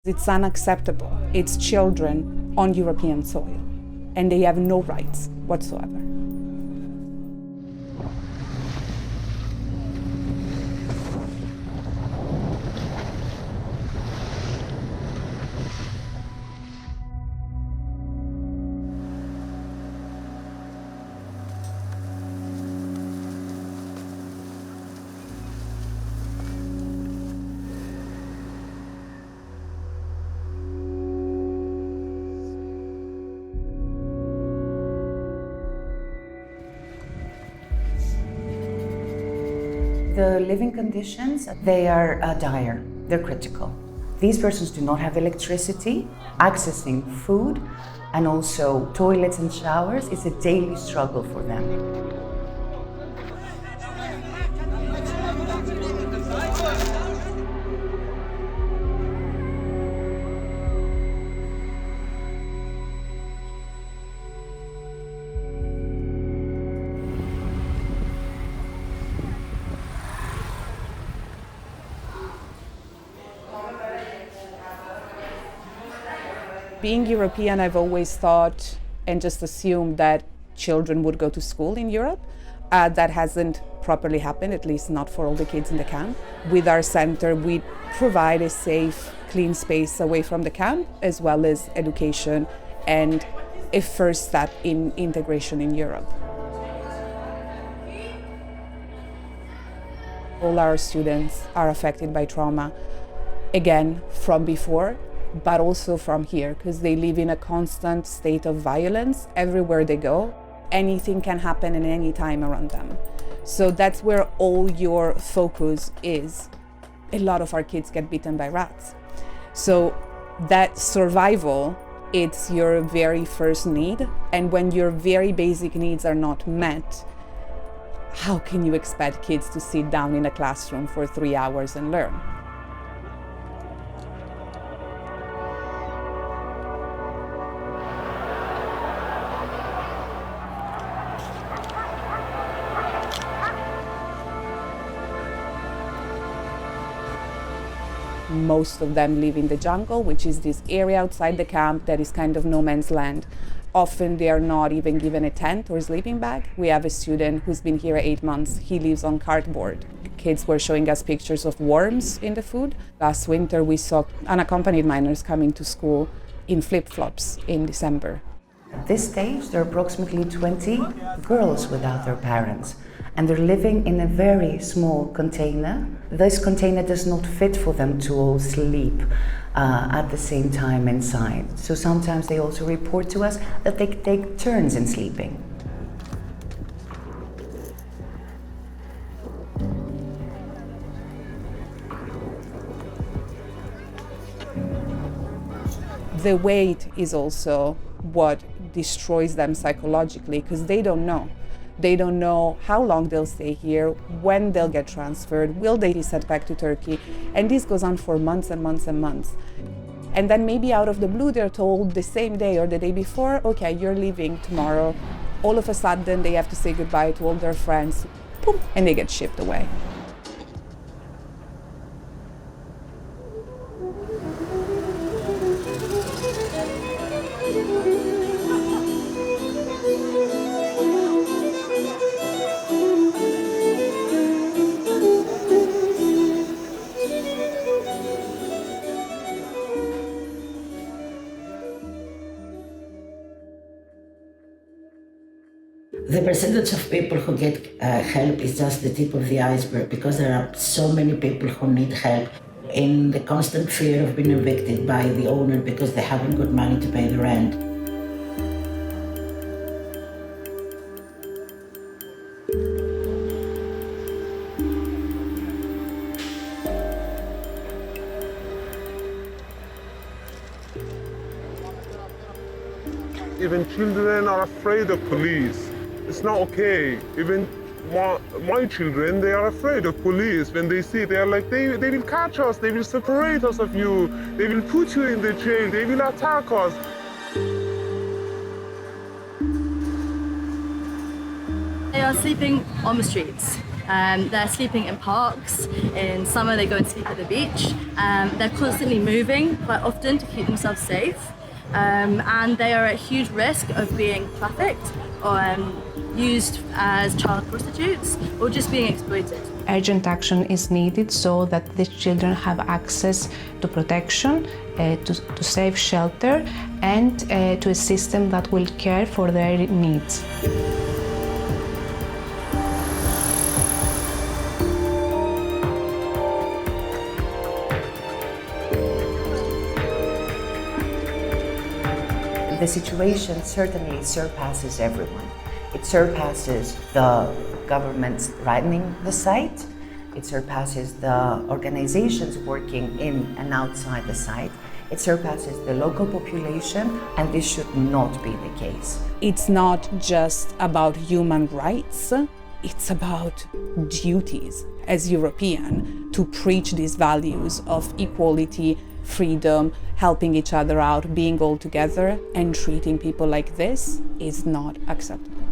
It's unacceptable. It's children on European soil, and they have no rights whatsoever. The living conditions, they are dire, they're critical. These persons do not have electricity, accessing food, and also toilets and showers is a daily struggle for them. Being European, I've always thought and just assumed that children would go to school in Europe. That hasn't properly happened, at least not for all the kids in the camp. With our center, we provide a safe, clean space away from the camp, as well as education and a first step in integration in Europe. All our students are affected by trauma, again, from before, but also from here, because they live in a constant state of violence everywhere they go. Anything can happen at any time around them. So that's where all your focus is. A lot of our kids get bitten by rats. So that survival, it's your very first need. And when your very basic needs are not met, how can you expect kids to sit down in a classroom for 3 hours and learn? Most of them live in the jungle, which is this area outside the camp that is kind of no man's land. Often they are not even given a tent or sleeping bag. We have a student who's been here 8 months. He lives on cardboard. Kids were showing us pictures of worms in the food. Last winter we saw unaccompanied minors coming to school in flip-flops in December. At this stage, there are approximately 20 girls without their parents, and they're living in a very small container. This container does not fit for them to all sleep at the same time inside. So sometimes they also report to us that they take turns in sleeping. The weight is also what destroys them psychologically, because they don't know. They don't know how long they'll stay here, when they'll get transferred, will they be sent back to Turkey? And this goes on for months and months and months. And then maybe out of the blue, they're told the same day or the day before, okay, you're leaving tomorrow. All of a sudden, they have to say goodbye to all their friends, boom, and they get shipped away. The percentage of people who get help is just the tip of the iceberg, because there are so many people who need help in the constant fear of being evicted by the owner because they haven't got money to pay the rent. Even children are afraid of police. It's not okay. Even my children, they are afraid of police. When they see, they are like, they will catch us, they will separate us of you, they will put you in the jail, they will attack us. They are sleeping on the streets. They're sleeping in parks. In summer, they go and sleep at the beach. They're constantly moving quite often to keep themselves safe. And they are at huge risk of being trafficked or used as child prostitutes or just being exploited. Urgent action is needed so that these children have access to protection, to safe shelter, and to a system that will care for their needs. The situation certainly surpasses everyone. It surpasses the governments running the site. It surpasses the organizations working in and outside the site. It surpasses the local population, and this should not be the case. It's not just about human rights, it's about duties as European to preach these values of equality, freedom, helping each other out, being all together, and treating people like this is not acceptable.